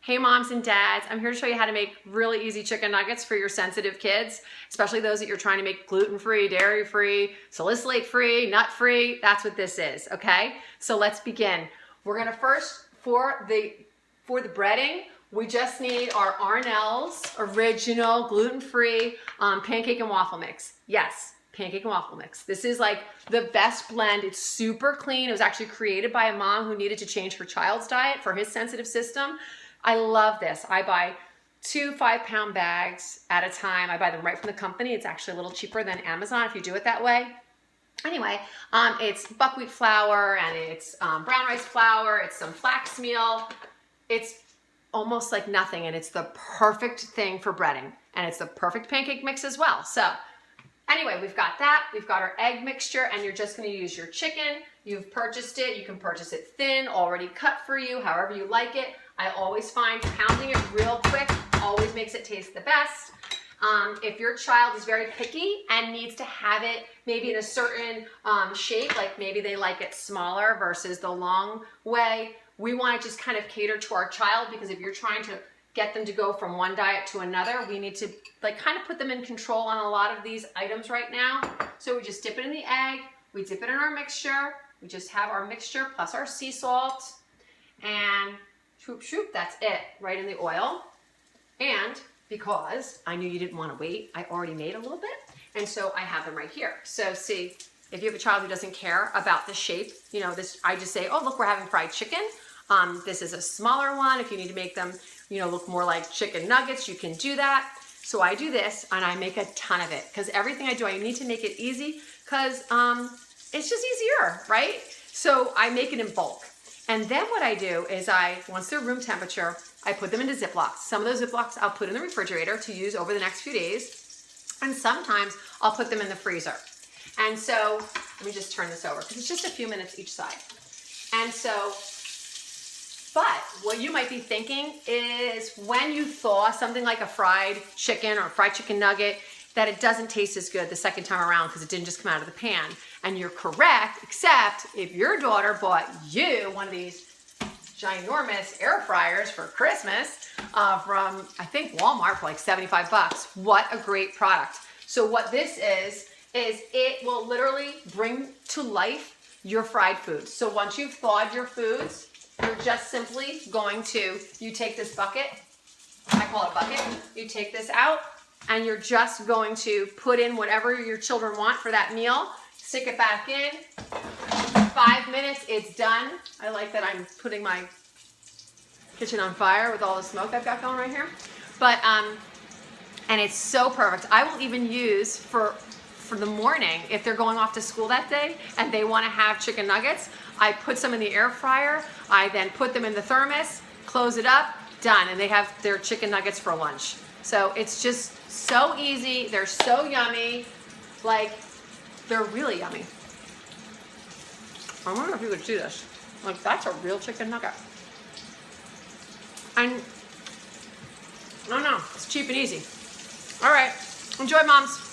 Hey moms and dads, I'm here to show you how to make really easy chicken nuggets for your sensitive kids, especially those that you're trying to make gluten-free, dairy-free, salicylate-free, nut-free. That's what this is, okay? So let's begin. We're gonna first, for the breading, we just need our Arnell's original gluten-free pancake and waffle mix. Yes, pancake and waffle mix. This is like the best blend. It's super clean. It was actually created by a mom who needed to change her child's diet for his sensitive system. I love this. I buy 2 5-pound bags at a time. I buy them right from the company. It's actually a little cheaper than Amazon if you do it that way. Anyway, it's buckwheat flour and it's brown rice flour. It's some flax meal. It's almost like nothing, and it's the perfect thing for breading, and it's the perfect pancake mix as well. So anyway, we've got that. We've got our egg mixture, and you're just going to use your chicken. You've purchased it. You can purchase it thin, already cut for you, however you like it. I always find pounding it real quick always makes it taste the best. If your child is very picky and needs to have it maybe in a certain shape, like maybe they like it smaller versus the long way, we want to just kind of cater to our child, because if you're trying to get them to go from one diet to another, we need to like kind of put them in control on a lot of these items right now. So we just dip it in the egg, we dip it in our mixture, we just have our mixture plus our sea salt, and shoop shoop, that's it, right in the oil. And because I knew you didn't want to wait, I already made a little bit, and so I have them right here. So see, if you have a child who doesn't care about the shape, you know, this, I just say, oh look, we're having fried chicken. This is a smaller one. If you need to make them, you know, look more like chicken nuggets, you can do that. So I do this, and I make a ton of it, because everything I do, I need to make it easy, because it's just easier, right? So I make it in bulk. And then what I do is once they're room temperature, I put them into Ziplocs. Some of those Ziplocs I'll put in the refrigerator to use over the next few days. And sometimes I'll put them in the freezer. And so, let me just turn this over, because it's just a few minutes each side. And so, but what you might be thinking is when you thaw something like a fried chicken or a fried chicken nugget, that it doesn't taste as good the second time around because it didn't just come out of the pan. And you're correct, except if your daughter bought you one of these ginormous air fryers for Christmas from, I think, Walmart for like 75 bucks. What a great product. So what this is it will literally bring to life your fried foods. So once you've thawed your foods, you're just simply going to, you take this bucket, I call it a bucket, you take this out, and you're just going to put in whatever your children want for that meal, stick it back in, 5 minutes, it's done. I like that I'm putting my kitchen on fire with all the smoke I've got going right here. But, and it's so perfect. I will even use for the morning, if they're going off to school that day and they want to have chicken nuggets, I put some in the air fryer, I then put them in the thermos, close it up, done, and they have their chicken nuggets for lunch. So it's just so easy, they're so yummy, like, they're really yummy. I wonder if you could see this. Like, that's a real chicken nugget. And, I don't know, it's cheap and easy. All right, enjoy, moms.